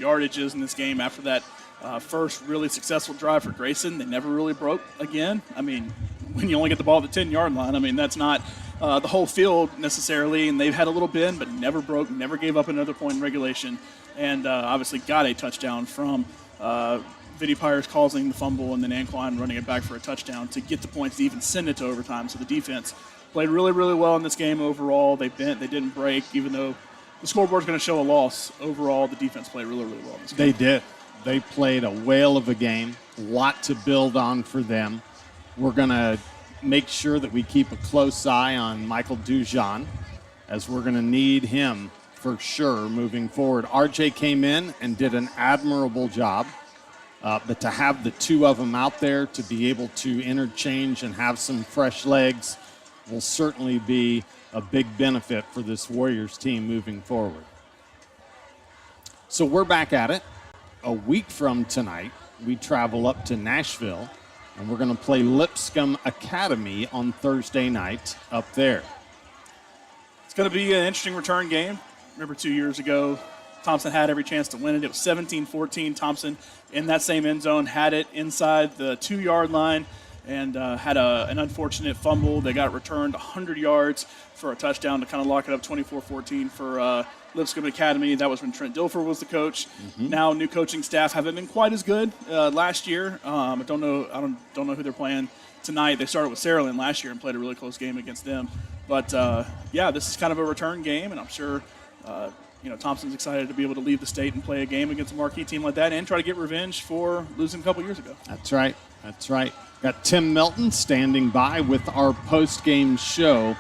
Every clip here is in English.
yardages in this game after that first really successful drive for Grayson. They never really broke again. I mean, when you only get the ball at the 10-yard line, I mean, that's not the whole field necessarily, and they've had a little bend, but never broke, never gave up another point in regulation, and obviously got a touchdown from Vinny Pires causing the fumble and then Ankline running it back for a touchdown to get the points to even send it to overtime. So the defense played really, really well in this game overall. They bent, they didn't break, even though the scoreboard's going to show a loss. Overall, the defense played really, really well in this game. They did. They played a whale of a game. A lot to build on for them. We're going to make sure that we keep a close eye on Michael Dujon, as we're going to need him for sure moving forward. RJ came in and did an admirable job, but to have the two of them out there to be able to interchange and have some fresh legs will certainly be a big benefit for this Warriors team moving forward. So we're back at it. A week from tonight, we travel up to Nashville, and we're going to play Lipscomb Academy on Thursday night up there. It's going to be an interesting return game. Remember 2 years ago, Thompson had every chance to win it. It was 17-14. Thompson in that same end zone had it inside the 2-yard line and had an unfortunate fumble. They got returned 100 yards for a touchdown to kind of lock it up 24-14 for Lipscomb Academy. That was when Trent Dilfer was the coach. Mm-hmm. Now, new coaching staff haven't been quite as good last year. I don't know who they're playing tonight. They started with Saraland last year and played a really close game against them. But yeah, this is kind of a return game, and I'm sure Thompson's excited to be able to leave the state and play a game against a marquee team like that and try to get revenge for losing a couple years ago. That's right. That's right. Got Tim Melton standing by with our post-game show.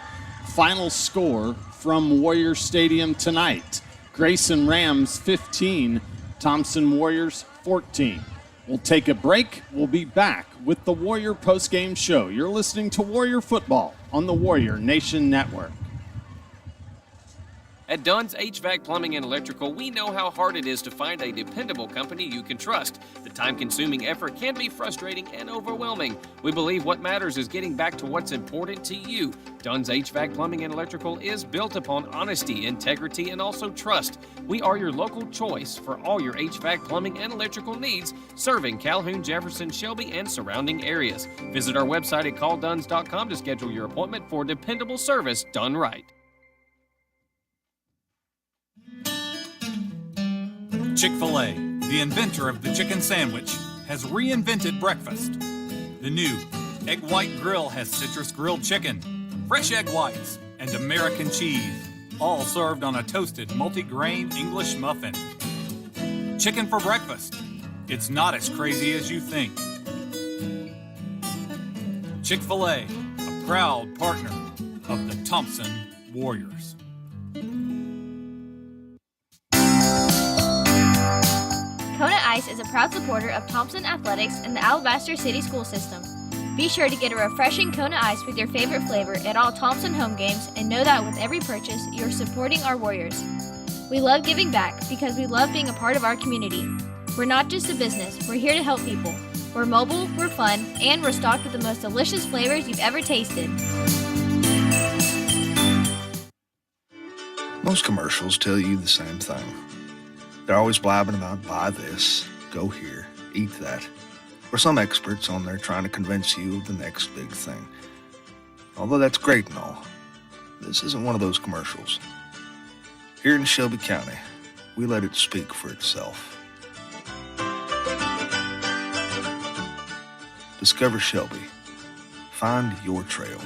Final score from Warrior Stadium tonight. Grayson Rams 15, Thompson Warriors 14. We'll take a break. We'll be back with the Warrior post-game show. You're listening to Warrior Football on the Warrior Nation Network. At Dunn's HVAC Plumbing and Electrical, we know how hard it is to find a dependable company you can trust. The time-consuming effort can be frustrating and overwhelming. We believe what matters is getting back to what's important to you. Dunn's HVAC Plumbing and Electrical is built upon honesty, integrity, and also trust. We are your local choice for all your HVAC plumbing and electrical needs, serving Calhoun, Jefferson, Shelby, and surrounding areas. Visit our website at callduns.com to schedule your appointment for dependable service done right. Chick-fil-A, the inventor of the chicken sandwich, has reinvented breakfast. The new Egg White Grill has citrus grilled chicken, fresh egg whites, and American cheese, all served on a toasted multi-grain English muffin. Chicken for breakfast. It's not as crazy as you think. Chick-fil-A, a proud partner of the Thompson Warriors. Kona Ice is a proud supporter of Thompson Athletics and the Alabaster City School System. Be sure to get a refreshing Kona Ice with your favorite flavor at all Thompson home games and know that with every purchase, you're supporting our Warriors. We love giving back because we love being a part of our community. We're not just a business, we're here to help people. We're mobile, we're fun, and we're stocked with the most delicious flavors you've ever tasted. Most commercials tell you the same thing. They're always blabbing about buy this, go here, eat that. Or some experts on there trying to convince you of the next big thing. Although that's great and all, this isn't one of those commercials. Here in Shelby County, we let it speak for itself. Discover Shelby. Find your trail.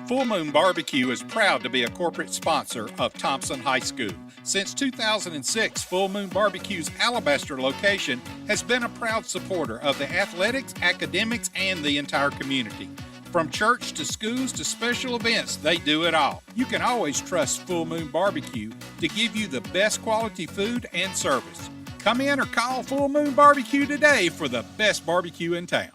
Full Moon Barbecue is proud to be a corporate sponsor of Thompson High School. Since 2006, Full Moon Barbecue's Alabaster location has been a proud supporter of the athletics, academics, and the entire community. From church to schools to special events, they do it all. You can always trust Full Moon Barbecue to give you the best quality food and service. Come in or call Full Moon Barbecue today for the best barbecue in town.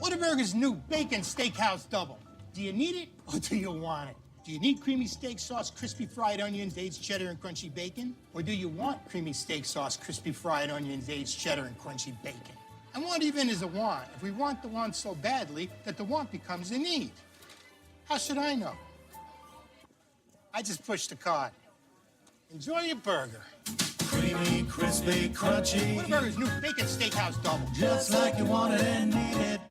Whataburger's new Bacon Steakhouse Double. Do you need it or do you want it? Do you need creamy steak sauce, crispy fried onions, aged cheddar, and crunchy bacon? Or do you want creamy steak sauce, crispy fried onions, aged cheddar, and crunchy bacon? And what even is a want if we want the want so badly that the want becomes a need? How should I know? I just push the card. Enjoy your burger. Creamy, crispy, crunchy. Whataburger's new bacon steakhouse double. Just like you want it and need it.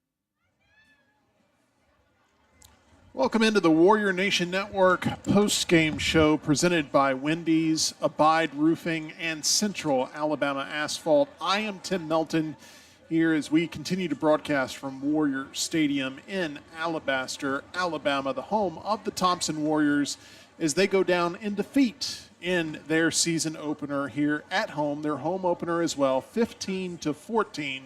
Welcome into the Warrior Nation Network post-game show presented by Wendy's, Abide Roofing, and Central Alabama Asphalt. I am Tim Melton here as we continue to broadcast from Warrior Stadium in Alabaster, Alabama, the home of the Thompson Warriors, as they go down in defeat in their season opener here at home, their home opener as well, 15-14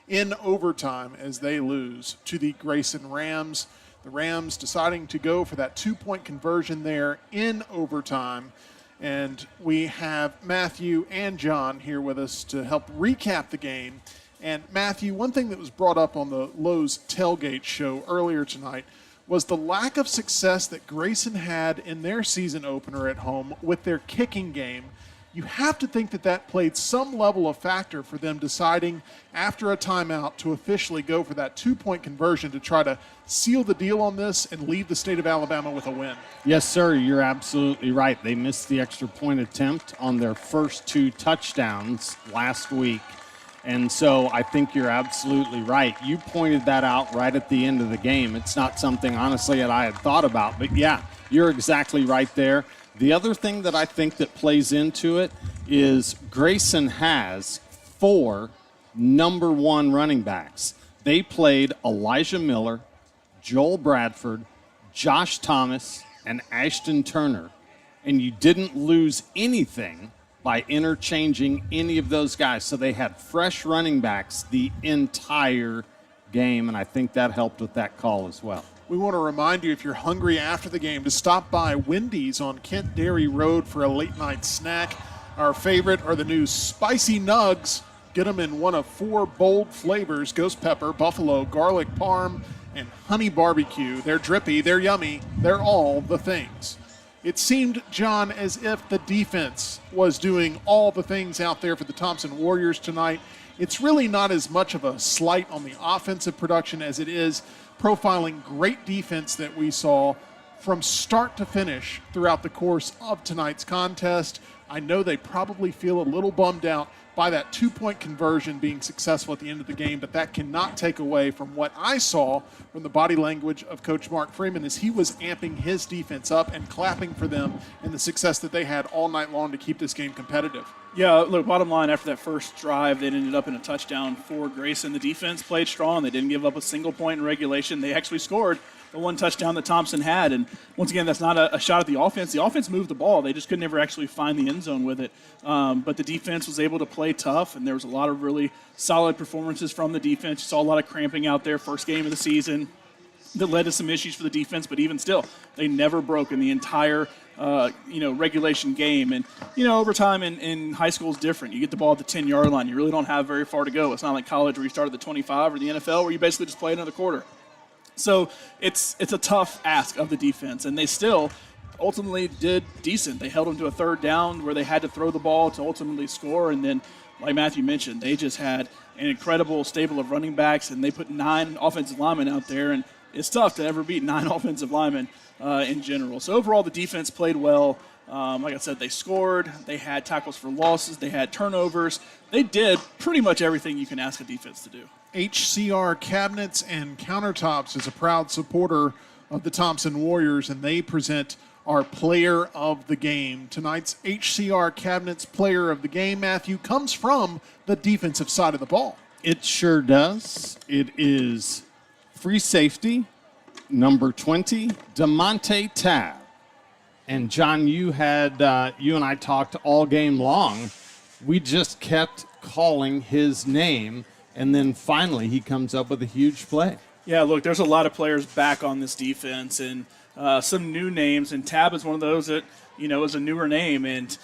in overtime as they lose to the Grayson Rams. The Rams deciding to go for that 2-point conversion there in overtime. And we have Matthew and John here with us to help recap the game. And Matthew, one thing that was brought up on the Lowe's tailgate show earlier tonight was the lack of success that Grayson had in their season opener at home with their kicking game. You have to think that that played some level of factor for them deciding after a timeout to officially go for that 2-point conversion to try to seal the deal on this and leave the state of Alabama with a win. Yes, sir, you're absolutely right. They missed the extra point attempt on their first 2 touchdowns last week. And so I think you're absolutely right. You pointed that out right at the end of the game. It's not something, honestly, that I had thought about. But, yeah, you're exactly right there. The other thing that I think that plays into it is Grayson has 4 number 1 running backs. They played Elijah Miller, Joel Bradford, Josh Thomas, and Ashton Turner. And you didn't lose anything by interchanging any of those guys. So they had fresh running backs the entire game, and I think that helped with that call as well. We want to remind you, if you're hungry after the game, to stop by Wendy's on Kent Dairy Road for a late-night snack. Our favorite are the new Spicy Nugs. Get them in one of 4 bold flavors: ghost pepper, buffalo, garlic parm, and honey barbecue. They're drippy, they're yummy, they're all the things. It seemed, John, as if the defense was doing all the things out there for the Thompson Warriors tonight. It's really not as much of a slight on the offensive production as it is profiling great defense that we saw from start to finish throughout the course of tonight's contest. I know they probably feel a little bummed out by that 2-point conversion being successful at the end of the game, but that cannot take away from what I saw from the body language of Coach Mark Freeman as he was amping his defense up and clapping for them and the success that they had all night long to keep this game competitive. Yeah, look, bottom line, after that first drive, they ended up in a touchdown for Grayson. The defense played strong. They didn't give up a single point in regulation. They actually scored the 1 touchdown that Thompson had. And once again, that's not a shot at the offense. The offense moved the ball. They just could never actually find the end zone with it. But the defense was able to play tough, and there was a lot of really solid performances from the defense. You saw a lot of cramping out there, first game of the season. That led to some issues for the defense, but even still, they never broke in the entire regulation game. And, overtime in high school is different. You get the ball at the 10-yard line. You really don't have very far to go. It's not like college where you start at the 25 or the NFL where you basically just play another quarter. So it's a tough ask of the defense, and they still ultimately did decent. They held them to a 3rd down where they had to throw the ball to ultimately score, and then, like Matthew mentioned, they just had an incredible stable of running backs, and they put 9 offensive linemen out there, and it's tough to ever beat 9 offensive linemen in general. So overall, the defense played well. Like I said, they scored. They had tackles for losses. They had turnovers. They did pretty much everything you can ask a defense to do. HCR Cabinets and Countertops is a proud supporter of the Thompson Warriors, and they present our player of the game. Tonight's HCR Cabinets player of the game, Matthew, comes from the defensive side of the ball. It sure does. It is free safety, number 20, DeMonte Tab. And John, you and I talked all game long. We just kept calling his name, and then finally he comes up with a huge play. Yeah, look, there's a lot of players back on this defense, and some new names, and Tab is one of those that, is a newer name, and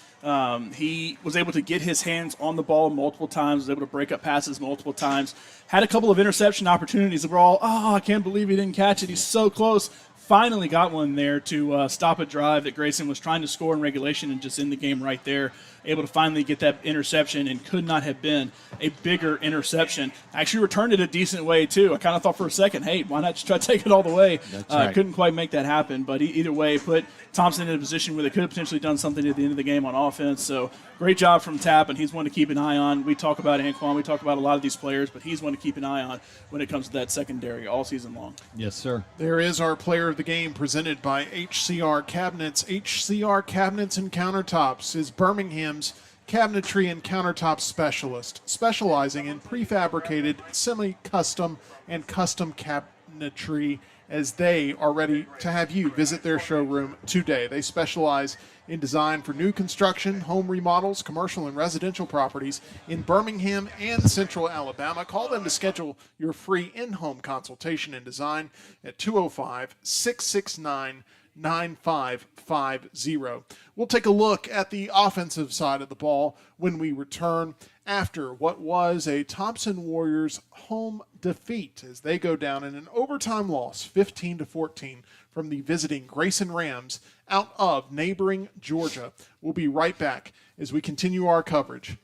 he was able to get his hands on the ball multiple times, was able to break up passes multiple times, had a couple of interception opportunities that were all, I can't believe he didn't catch it. He's so close. Finally got one there to stop a drive that Grayson was trying to score in regulation and just end the game right there. Able to finally get that interception, and could not have been a bigger interception. Actually returned it a decent way, too. I kind of thought for a second, hey, why not just try to take it all the way? That's right. Couldn't quite make that happen, but either way, put Thompson in a position where they could have potentially done something at the end of the game on offense. So great job from Tapp, and he's one to keep an eye on. We talk about Anquan, we talk about a lot of these players, but he's one to keep an eye on when it comes to that secondary all season long. Yes, sir. There is our player of the game presented by HCR Cabinets. HCR Cabinets and Countertops is Birmingham's cabinetry and countertop specialist, specializing in prefabricated, semi-custom, and custom cabinetry, as they are ready to have you visit their showroom today. They specialize in design for new construction, home remodels, commercial and residential properties in Birmingham and Central Alabama. Call them to schedule your free in-home consultation and design at 205-669-9550. We'll take a look at the offensive side of the ball when we return after what was a Thompson Warriors home defeat as they go down in an overtime loss, 15-14, from the visiting Grayson Rams out of neighboring Georgia. We'll be right back as we continue our coverage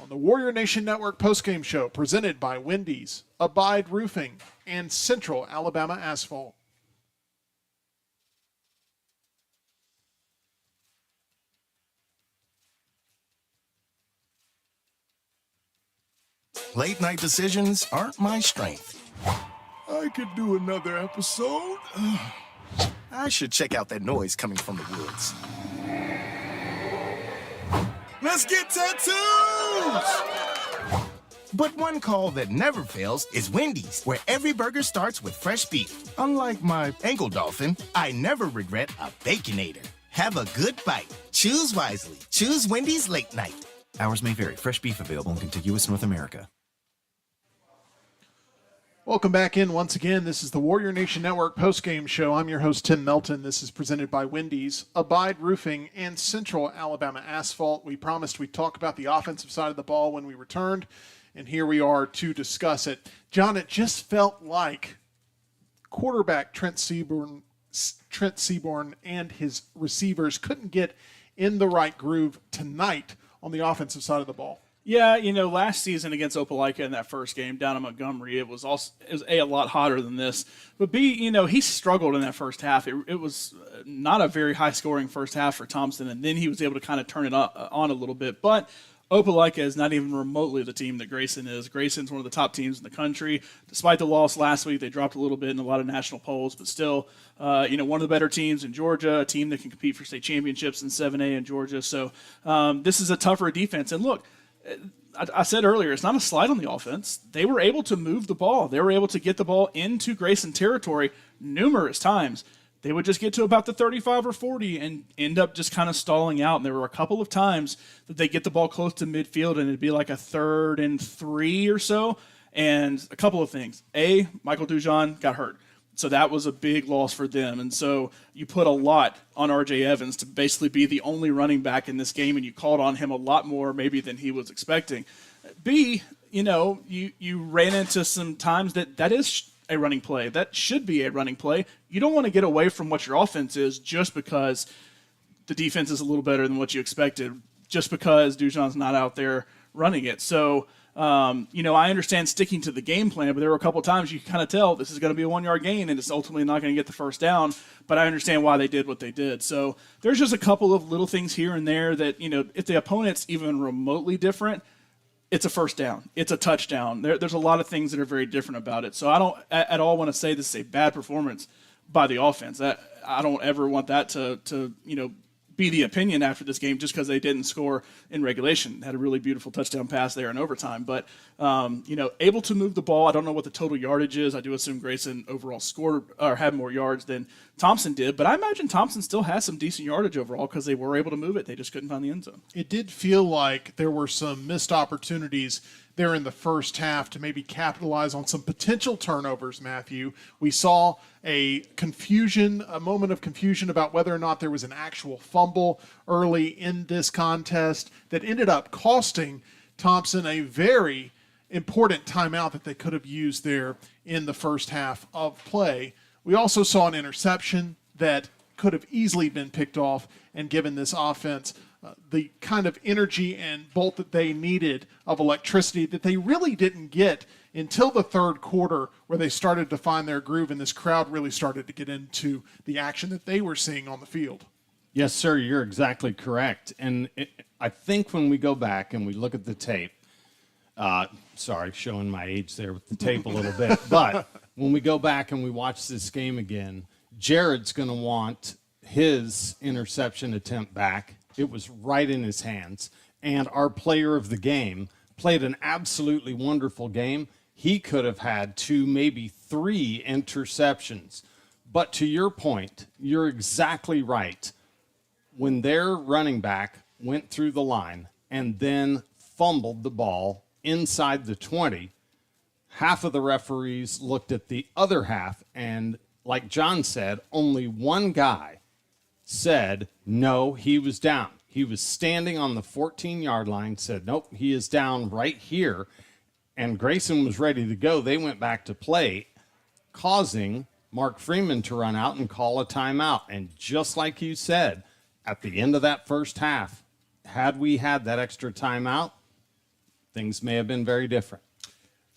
on the Warrior Nation Network postgame show presented by Wendy's, Abide Roofing, and Central Alabama Asphalt. Late night decisions aren't my strength. I could do another episode. I should check out that noise coming from the woods. Let's get tattoos! But one call that never fails is Wendy's, where every burger starts with fresh beef. Unlike my ankle dolphin, I never regret a Baconator. Have a good bite. Choose wisely. Choose Wendy's late night. Hours may vary. Fresh beef available in contiguous North America. Welcome back in once again. This is the Warrior Nation Network postgame show. I'm your host, Tim Melton. This is presented by Wendy's, Abide Roofing, and Central Alabama Asphalt. We promised we'd talk about the offensive side of the ball when we returned, and here we are to discuss it. John, it just felt like quarterback Trent Seaborn and his receivers couldn't get in the right groove tonight on the offensive side of the ball. Yeah, last season against Opelika in that first game down in Montgomery, it was a lot hotter than this. But B, he struggled in that first half. It was not a very high-scoring first half for Thompson, and then he was able to kind of turn it on a little bit. But Opelika is not even remotely the team that Grayson is. Grayson's one of the top teams in the country. Despite the loss last week, they dropped a little bit in a lot of national polls, but still, one of the better teams in Georgia, a team that can compete for state championships in 7A in Georgia. So this is a tougher defense. And look, I said earlier, it's not a slide on the offense. They were able to move the ball. They were able to get the ball into Grayson territory numerous times. They would just get to about the 35 or 40 and end up just kind of stalling out. And there were a couple of times that they get the ball close to midfield and it'd be like a 3rd and 3 or so. And a couple of things. A, Michael Dujon got hurt. So that was a big loss for them. And so you put a lot on R.J. Evans to basically be the only running back in this game, and you called on him a lot more maybe than he was expecting. B, you ran into some times that is a running play. That should be a running play. You don't want to get away from what your offense is just because the defense is a little better than what you expected, just because Dujon's not out there running it. So I understand sticking to the game plan, but there were a couple of times you can kind of tell this is going to be a 1-yard gain and it's ultimately not going to get the first down, but I understand why they did what they did. So there's just a couple of little things here and there that, if the opponent's even remotely different, it's a first down. It's a touchdown. There's a lot of things that are very different about it. So I don't at all want to say this is a bad performance by the offense. I don't ever want that to be the opinion after this game just because they didn't score in regulation. Had a really beautiful touchdown pass there in overtime. But, able to move the ball. I don't know what the total yardage is. I do assume Grayson overall scored or had more yards than Thompson did. But I imagine Thompson still has some decent yardage overall because they were able to move it. They just couldn't find the end zone. It did feel like there were some missed opportunities there in the first half to maybe capitalize on some potential turnovers, Matthew. We saw a moment of confusion about whether or not there was an actual fumble early in this contest that ended up costing Thompson a very important timeout that they could have used there in the first half of play. We also saw an interception that could have easily been picked off and given this offense the kind of energy and bolt that they needed of electricity that they really didn't get until the third quarter, where they started to find their groove and this crowd really started to get into the action that they were seeing on the field. Yes, sir, you're exactly correct. And I think when we go back and we look at the tape, sorry, showing my age there with the tape a little bit, but when we go back and we watch this game again, Jared's going to want his interception attempt back. It was right in his hands. And our player of the game played an absolutely wonderful game. He could have had 2, maybe 3 interceptions. But to your point, you're exactly right. When their running back went through the line and then fumbled the ball inside the 20, half of the referees looked at the other half, and like John said, only one guy said, no, he was down. He was standing on the 14-yard line, said, nope, he is down right here. And Grayson was ready to go. They went back to play, causing Mark Freeman to run out and call a timeout. And just like you said, at the end of that first half, had we had that extra timeout, things may have been very different.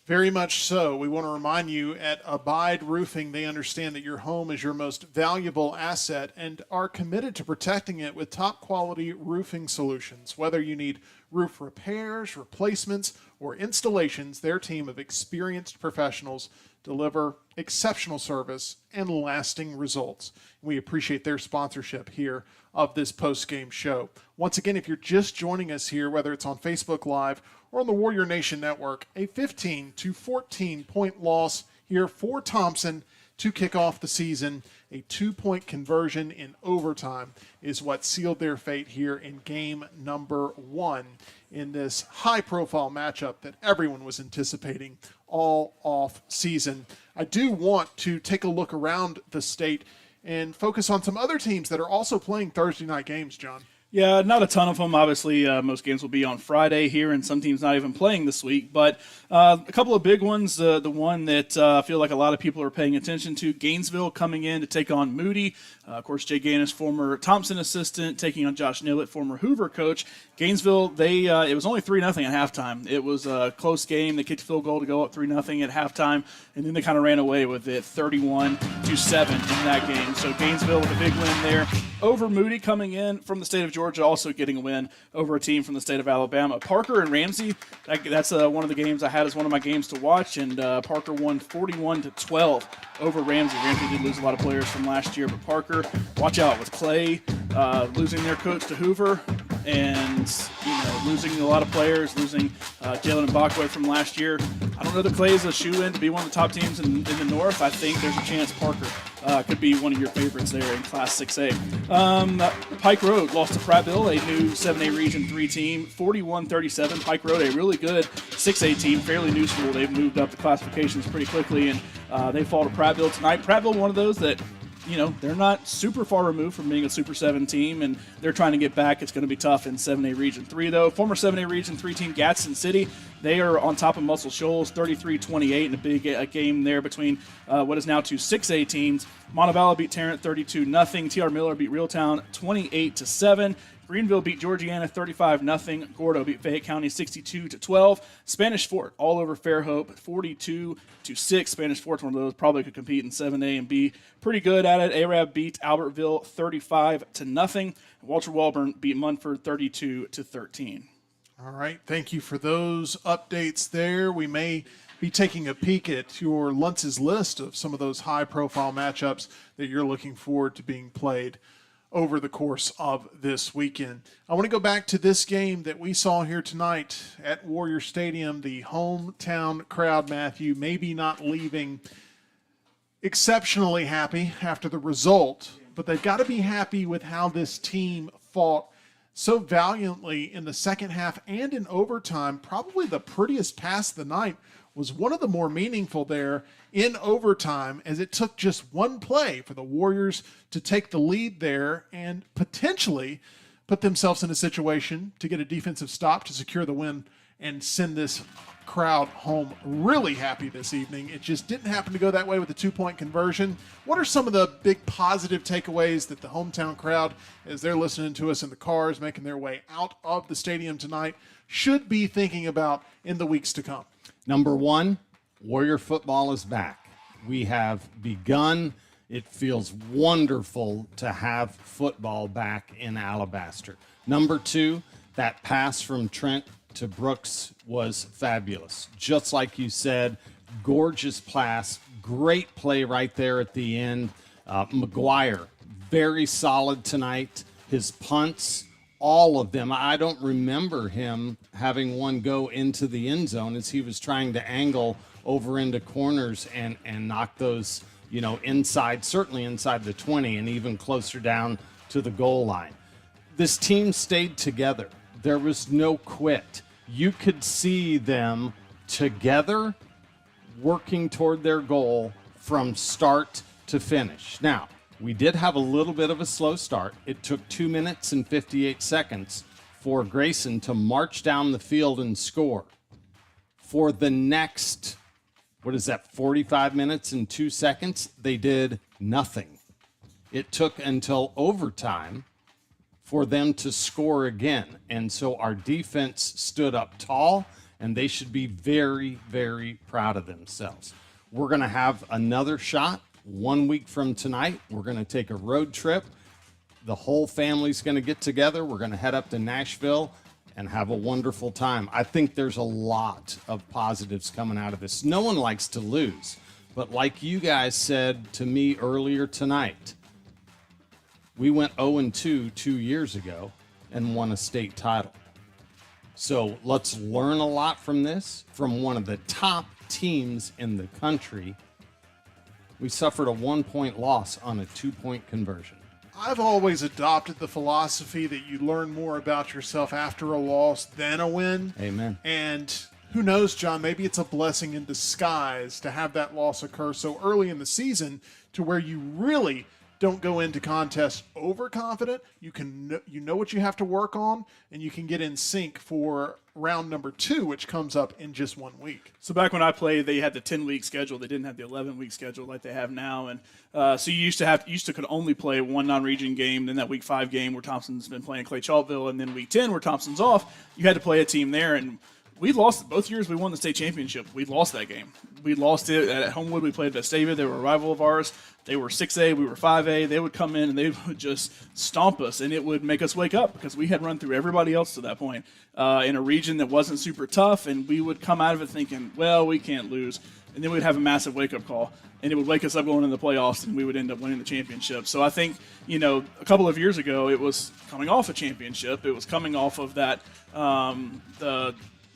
Very much so. We want to remind you at Abide Roofing, they understand that your home is your most valuable asset and are committed to protecting it with top quality roofing solutions. Whether you need roof repairs, replacements, or installations, their team of experienced professionals deliver exceptional service and lasting results. We appreciate their sponsorship here of this post-game show. Once again, if you're just joining us here, whether it's on Facebook Live or on the Warrior Nation Network, a 15-14 point loss here for Thompson to kick off the season. A 2-point conversion in overtime is what sealed their fate here in game number 1 in this high-profile matchup that everyone was anticipating all off season. I do want to take a look around the state and focus on some other teams that are also playing Thursday night games, John. Yeah, not a ton of them. Obviously, most games will be on Friday here, and some teams not even playing this week. But a couple of big ones. The one that I feel like a lot of people are paying attention to, Gainesville coming in to take on Moody. Of course, Jay Gaines, former Thompson assistant, taking on Josh Nillett, former Hoover coach. Gainesville, it was only 3-0 at halftime. It was a close game. They kicked a field goal to go up 3-0 at halftime, and then they kind of ran away with it 31-7 in that game. So Gainesville with a big win there over Moody, coming in from the state of Georgia, also getting a win over a team from the state of Alabama. Parker and Ramsey, that's one of the games I had as one of my games to watch, and Parker won 41-12 over Ramsey. Ramsey did lose a lot of players from last year, but Parker, watch out with Clay losing their coach to Hoover, and losing a lot of players, losing Jalen Mbakwe from last year. I don't know that Clay is a shoe-in to be one of the top teams in the North. I think there's a chance Parker could be one of your favorites there in Class 6A. Pike Road lost to Prattville, a new 7A Region 3 team, 41-37. Pike Road, a really good 6A team, fairly new school. They've moved up the classifications pretty quickly, and they fall to Prattville tonight. Prattville, one of those that they're not super far removed from being a Super 7 team, and they're trying to get back. It's going to be tough in 7A Region 3, though. Former 7A Region 3 team Gadsden City, they are on top of Muscle Shoals, 33-28, in a big game there between what is now 2 6A teams. Montevallo beat Tarrant 32-0. T.R. Miller beat Reeltown 28-7. Greenville beat Georgiana 35-0. Gordo beat Fayette County 62-12. Spanish Fort all over Fairhope 42-6. Spanish Fort's one of those probably could compete in 7A and be pretty good at it. Arab beat Albertville 35-0. Walter Walburn beat Munford 32-13. All right, thank you for those updates there. We may be taking a peek at your Luntz's list of some of those high-profile matchups that you're looking forward to being played over the course of this weekend. I want to go back to this game that we saw here tonight at Warrior Stadium. The hometown crowd, Matthew, maybe not leaving exceptionally happy after the result, but they've got to be happy with how this team fought so valiantly in the second half and in overtime. Probably the prettiest pass of the night was one of the more meaningful there in overtime, as it took just one play for the Warriors to take the lead there and potentially put themselves in a situation to get a defensive stop to secure the win and send this crowd home really happy this evening. It just didn't happen to go that way with the 2-point conversion. What are some of the big positive takeaways that the hometown crowd, as they're listening to us in the cars, making their way out of the stadium tonight, should be thinking about in the weeks to come? Number one, Warrior football is back. We have begun It feels wonderful to have football back in Alabaster. Number 2, that pass from Trent to Brooks was fabulous. Just like you said, gorgeous pass, great play right there at the end. McGuire, very solid tonight. His punts, all of them. I don't remember him having one go into the end zone as he was trying to angle over into corners and knock those, inside, certainly inside the 20 and even closer down to the goal line. This team stayed together. There was no quit. You could see them together working toward their goal from start to finish. Now, we did have a little bit of a slow start. It took 2 minutes and 58 seconds for Grayson to march down the field and score. For the next, 45 minutes and 2 seconds, they did nothing. It took until overtime for them to score again. And so our defense stood up tall, and they should be very, very proud of themselves. We're going to have another shot 1 week from tonight. We're going to take a road trip. The whole family's going to get together. We're going to head up to Nashville and have a wonderful time. I think there's a lot of positives coming out of this. No one likes to lose. But like you guys said to me earlier tonight, we went 0-2 2 years ago and won a state title. So let's learn a lot from this, from one of the top teams in the country. We suffered a 1-point loss on a 2-point conversion. I've always adopted the philosophy that you learn more about yourself after a loss than a win. Amen. And who knows, John, maybe it's a blessing in disguise to have that loss occur so early in the season to where you really don't go into contests overconfident. You know what you have to work on, and you can get in sync for round number 2, which comes up in just 1 week. So back when I played, they had the 10-week schedule. They didn't have the 11-week schedule like they have now, and so you used to could only play one non-region game. Then that week 5 game where Thompson's been playing Clay Chaltville, and then week 10 where Thompson's off, you had to play a team there. And we lost both years. We won the state championship. We lost that game. We lost it at Homewood. We played Vestavia. They were a rival of ours. They were 6A. We were 5A. They would come in and they would just stomp us, and it would make us wake up because we had run through everybody else to that point in a region that wasn't super tough, and we would come out of it thinking, well, we can't lose. And then we'd have a massive wake-up call, and it would wake us up going into the playoffs, and we would end up winning the championship. So I think, a couple of years ago, it was coming off a championship. It was coming off of that,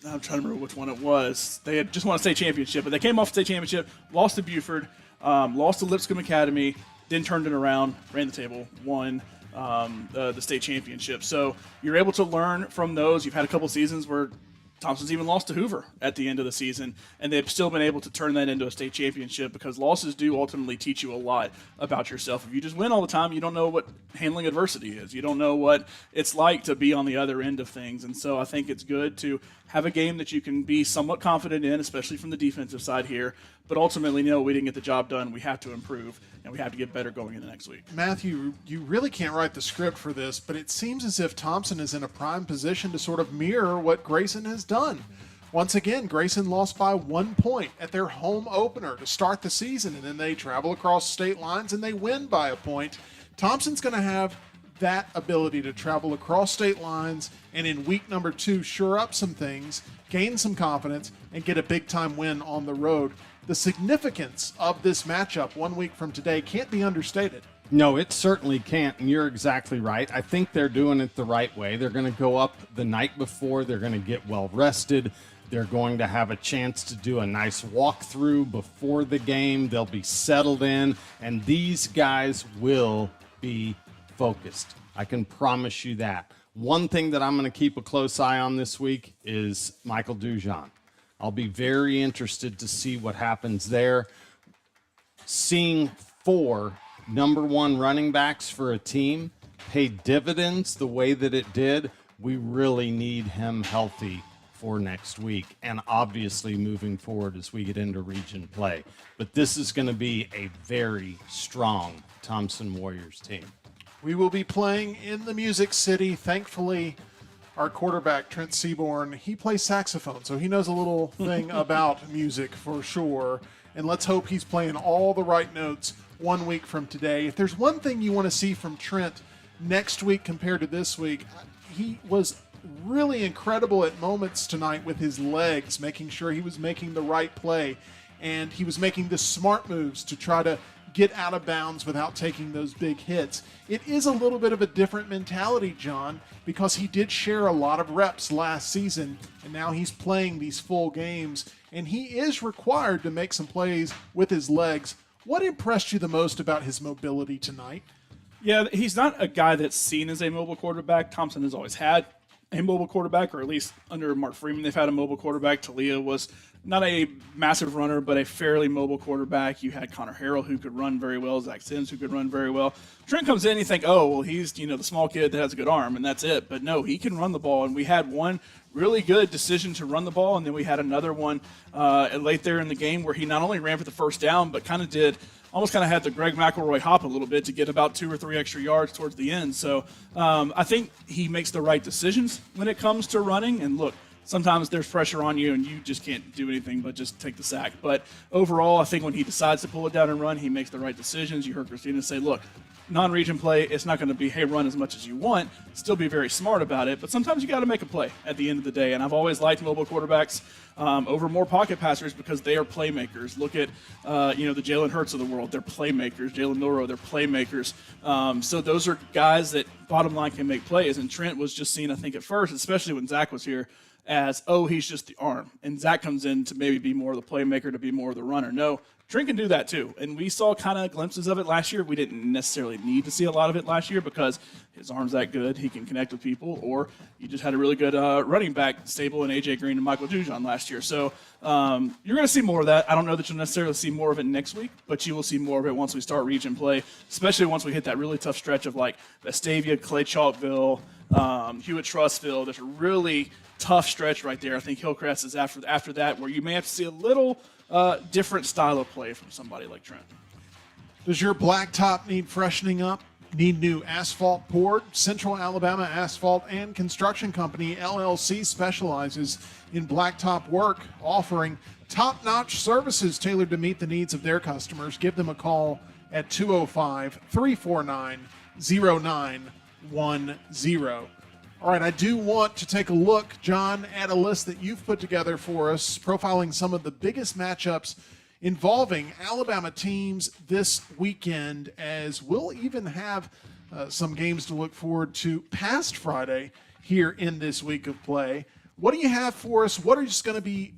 I'm trying to remember which one it was. They had just won a state championship, but they came off state championship, lost to Buford, lost to Lipscomb Academy, then turned it around, ran the table, won the state championship. So you're able to learn from those. You've had a couple seasons where Thompson's even lost to Hoover at the end of the season, and they've still been able to turn that into a state championship because losses do ultimately teach you a lot about yourself. If you just win all the time, you don't know what handling adversity is. You don't know what it's like to be on the other end of things. And so I think it's good to have a game that you can be somewhat confident in, especially from the defensive side here, but ultimately, we didn't get the job done. We have to improve, and we have to get better going into next week. Matthew, you really can't write the script for this, but it seems as if Thompson is in a prime position to sort of mirror what Grayson has done. Once again, Grayson lost by 1 point at their home opener to start the season, and then they travel across state lines and they win by a point. Thompson's going to have that ability to travel across state lines and in week number 2 shore up some things, gain some confidence, and get a big-time win on the road. The significance of this matchup 1 week from today can't be understated. No, it certainly can't, and you're exactly right. I think they're doing it the right way. They're going to go up the night before. They're going to get well rested. They're going to have a chance to do a nice walkthrough before the game. They'll be settled in, and these guys will be focused. I can promise you that. One thing that I'm going to keep a close eye on this week is Michael Dujon. I'll be very interested to see what happens there. Seeing 4 number 1 running backs for a team pay dividends the way that it did, we really need him healthy for next week, and obviously moving forward as we get into region play. But this is going to be a very strong Thompson Warriors team. We will be playing in the Music City. Thankfully, our quarterback, Trent Seaborn, he plays saxophone, so he knows a little thing about music for sure. and let's hope he's playing all the right notes 1 week from today. If there's one thing you want to see from Trent next week compared to this week, he was really incredible at moments tonight with his legs, making sure he was making the right play, and he was making the smart moves to try to get out of bounds without taking those big hits. It is a little bit of a different mentality, John, because he did share a lot of reps last season, and now he's playing these full games, and he is required to make some plays with his legs. What impressed you the most about his mobility tonight? Yeah, he's not a guy that's seen as a mobile quarterback. Thompson has always had a mobile quarterback, or at least under Mark Freeman, they've had a mobile quarterback. Talia was not a massive runner, but a fairly mobile quarterback. You had Connor Harrell, who could run very well, Zach Sims, who could run very well. Trent comes in, you think, oh, well, he's the small kid that has a good arm, and that's it. But no, he can run the ball, and we had one really good decision to run the ball, and then we had another one late there in the game where he not only ran for the first down, but almost had the Greg McElroy hop a little bit to get about 2 or 3 extra yards towards the end. So I think he makes the right decisions when it comes to running. And look, sometimes there's pressure on you and you just can't do anything but just take the sack. But overall, I think when he decides to pull it down and run, he makes the right decisions. You heard Christina say, look, non-region play, it's not going to be, hey, run as much as you want. Still be very smart about it, but sometimes you got to make a play at the end of the day. And I've always liked mobile quarterbacks over more pocket passers because they are playmakers. Look at, the Jalen Hurts of the world. They're playmakers. Jalen Milroe, they're playmakers. So those are guys that, bottom line, can make plays. And Trent was just seen, I think, at first, especially when Zach was here, as, oh, he's just the arm. And Zach comes in to maybe be more of the playmaker, to be more of the runner. No, Trent can do that too. And we saw kind of glimpses of it last year. We didn't necessarily need to see a lot of it last year because his arm's that good. He can connect with people. Or you just had a really good running back stable in A.J. Green and Michael Dujon last year. So you're going to see more of that. I don't know that you'll necessarily see more of it next week, but you will see more of it once we start region play, especially once we hit that really tough stretch of like Vestavia, Clay Chalkville, Hewitt Trustville. There's a really tough stretch right there. I think Hillcrest is after that, where you may have to see a little different style of play from somebody like Trent. Does your blacktop need freshening up? Need new asphalt poured? Central Alabama Asphalt and Construction Company, LLC, specializes in blacktop work, offering top-notch services tailored to meet the needs of their customers. Give them a call at 205-349-0910. All right, I do want to take a look, John, at a list that you've put together for us, profiling some of the biggest matchups involving Alabama teams this weekend, as we'll even have some games to look forward to past Friday here in this week of play. What do you have for us? What are just going to be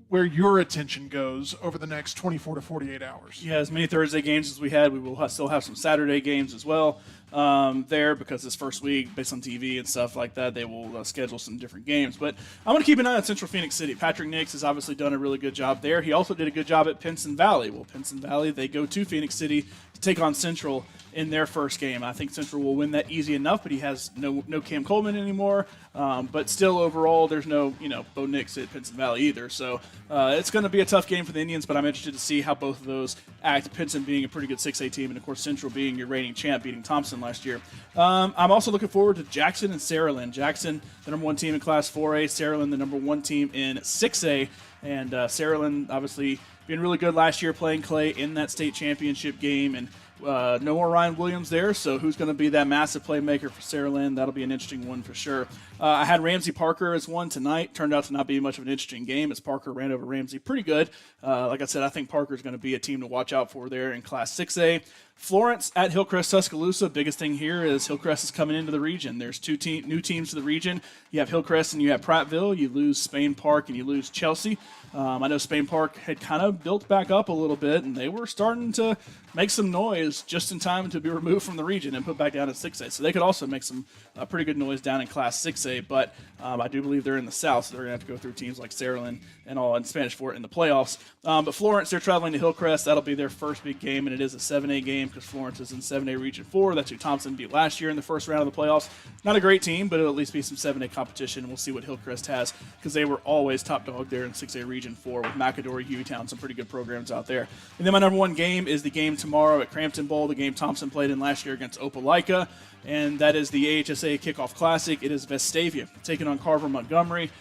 where your attention goes over the next 24 to 48 hours? Yeah, as many Thursday games as we had, we will still have some Saturday games as well there, because this first week, based on TV and stuff like that, they will schedule some different games. But I'm going to keep an eye on Central Phoenix City. Patrick Nix has obviously done a really good job there. He also did a good job at Pinson Valley. Well, Pinson Valley, they go to Phoenix City to take on Central in their first game. I think Central will win that easy enough, but he has no Cam Coleman anymore. But still, overall, there's no Bo Nix at Pinson Valley either. So it's going to be a tough game for the Indians, but I'm interested to see how both of those act. Pinson being a pretty good 6A team, and of course Central being your reigning champ, beating Thompson last year. I'm also looking forward to Jackson and Saraland. Jackson, the number 1 team in Class 4A. Saraland, the number 1 team in 6A. And Saraland, obviously, being really good last year, playing Clay in that state championship game. And no more Ryan Williams there, so who's going to be that massive playmaker for Saraland? That'll be an interesting one for sure. I had Ramsey Parker as one tonight. Turned out to not be much of an interesting game as Parker ran over Ramsey pretty good. Like I said, I think Parker's going to be a team to watch out for there in Class 6A. Florence at Hillcrest Tuscaloosa. Biggest thing here is Hillcrest is coming into the region. There's 2 new teams to the region. You have Hillcrest and you have Prattville. You lose Spain Park and you lose Chelsea. I know Spain Park had kind of built back up a little bit, and they were starting to make some noise just in time to be removed from the region and put back down in 6A. So they could also make some pretty good noise down in Class 6A, but I do believe they're in the South, so they're going to have to go through teams like Saraland and all in Spanish Fort in the playoffs. But Florence, they're traveling to Hillcrest. That'll be their first big game, and it is a 7A game because Florence is in 7A Region 4. That's who Thompson beat last year in the first round of the playoffs. Not a great team, but it'll at least be some 7A competition, and we'll see what Hillcrest has because they were always top dog there in 6A Region 4 with McAdory, Hueytown, some pretty good programs out there. And then my number 1 game is the game tomorrow at Crampton Bowl, the game Thompson played in last year against Opelika, and that is the AHSA Kickoff Classic. It is Vestavia taking on Carver Montgomery.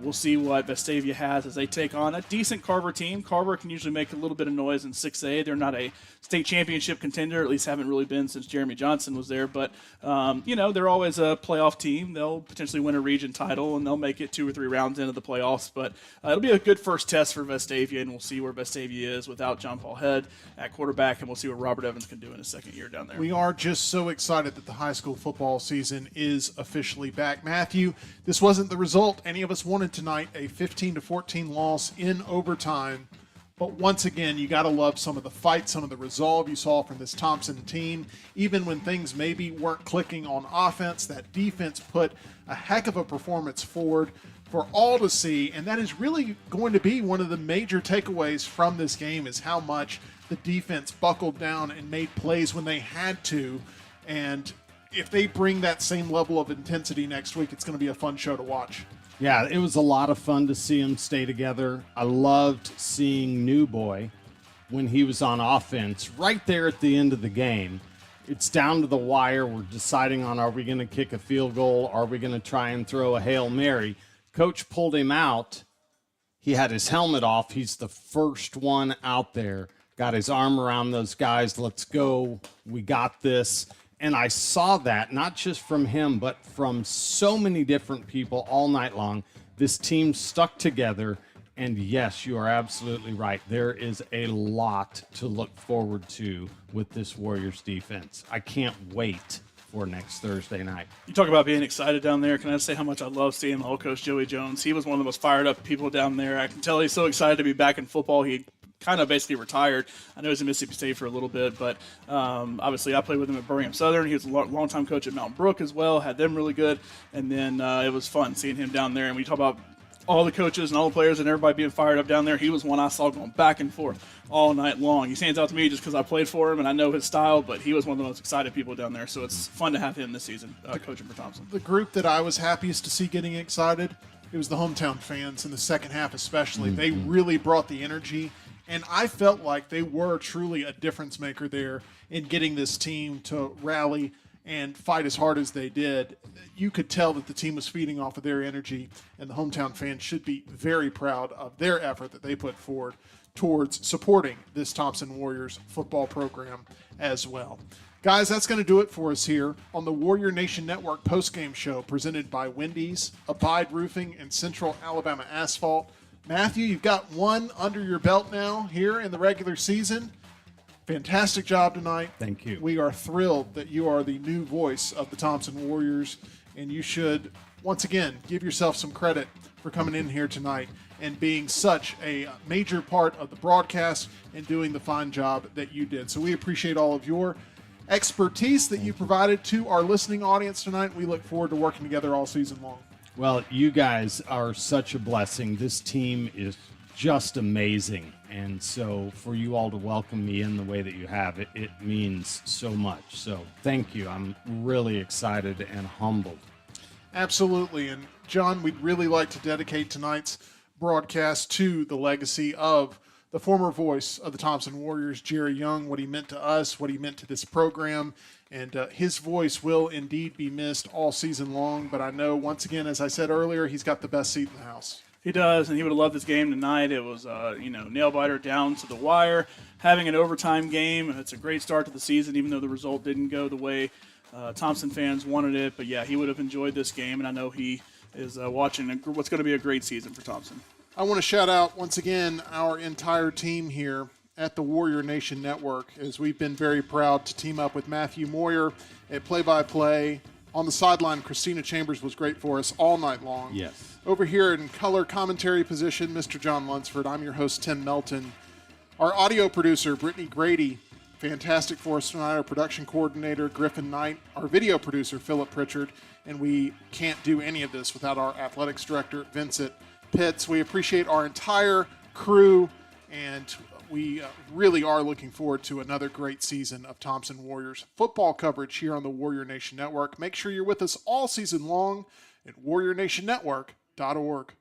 We'll see what Vestavia has as they take on a decent Carver team. Carver can usually make a little bit of noise in 6A. They're not a state championship contender, at least haven't really been since Jeremy Johnson was there. But, they're always a playoff team. They'll potentially win a region title, and they'll make it 2 or 3 rounds into the playoffs. But it'll be a good first test for Vestavia, and we'll see where Vestavia is without John Paul Head at quarterback, and we'll see what Robert Evans can do in his second year down there. We are just so excited that the high school football season is officially back. Matthew, this wasn't the result any of us wanted tonight, a 15-14 loss in overtime. But once again, you got to love some of the fight, some of the resolve you saw from this Thompson team. Even when things maybe weren't clicking on offense, that defense put a heck of a performance forward for all to see. And that is really going to be one of the major takeaways from this game, is how much the defense buckled down and made plays when they had to. And if they bring that same level of intensity next week, it's going to be a fun show to watch. Yeah, it was a lot of fun to see them stay together. I loved seeing New Boy when he was on offense right there at the end of the game. It's down to the wire. We're deciding on, are we going to kick a field goal? Are we going to try and throw a Hail Mary? Coach pulled him out. He had his helmet off. He's the first one out there. Got his arm around those guys. Let's go. We got this. And I saw that not just from him, but from so many different people all night long. This team stuck together. And yes, you are absolutely right. There is a lot to look forward to with this Warriors defense. I can't wait for next Thursday night. You talk about being excited down there. Can I say how much I love seeing the old coach Joey Jones? He was one of the most fired up people down there. I can tell he's so excited to be back in football. He kind of basically retired. I know he's in Mississippi State for a little bit, but obviously I played with him at Birmingham Southern. He was a longtime coach at Mountain Brook as well, had them really good. And then it was fun seeing him down there. And we talk about all the coaches and all the players and everybody being fired up down there. He was one I saw going back and forth all night long. He stands out to me just because I played for him and I know his style, but he was one of the most excited people down there. So it's fun to have him this season coaching for Thompson. The group that I was happiest to see getting excited, it was the hometown fans in the second half especially. They really brought the energy, and I felt like they were truly a difference maker there in getting this team to rally and fight as hard as they did. You could tell that the team was feeding off of their energy, and the hometown fans should be very proud of their effort that they put forward towards supporting this Thompson Warriors football program as well. Guys, that's going to do it for us here on the Warrior Nation Network postgame show presented by Wendy's, Abide Roofing, and Central Alabama Asphalt. Matthew, you've got one under your belt now here in the regular season. Fantastic job tonight. Thank you. We are thrilled that you are the new voice of the Thompson Warriors, and you should, once again, give yourself some credit for coming in here tonight and being such a major part of the broadcast and doing the fine job that you did. So we appreciate all of your expertise that you provided to our listening audience tonight. We look forward to working together all season long. Well, you guys are such a blessing. This team is just amazing. And so for you all to welcome me in the way that you have, it means so much. So thank you. I'm really excited and humbled. Absolutely. And John, we'd really like to dedicate tonight's broadcast to the legacy of the former voice of the Thompson Warriors, Jerry Young, what he meant to us, what he meant to this program. And his voice will indeed be missed all season long. But I know, once again, as I said earlier, he's got the best seat in the house. He does, and he would have loved this game tonight. It was, nail-biter down to the wire. Having an overtime game, it's a great start to the season, even though the result didn't go the way Thompson fans wanted it. But, yeah, he would have enjoyed this game, and I know he is watching what's going to be a great season for Thompson. I want to shout out, once again, our entire team here at the Warrior Nation Network, as we've been very proud to team up with Matthew Moyer at play-by-play. On the sideline, Christina Chambers was great for us all night long. Yes. Over here in color commentary position, Mr. John Lunsford. I'm your host, Tim Melton. Our audio producer, Brittany Grady, fantastic for us tonight. Our production coordinator, Griffin Knight. Our video producer, Philip Pritchard. And we can't do any of this without our athletics director, Vincent Pitts. We appreciate our entire crew, and we really are looking forward to another great season of Thompson Warriors football coverage here on the Warrior Nation Network. Make sure you're with us all season long at warriornationnetwork.org.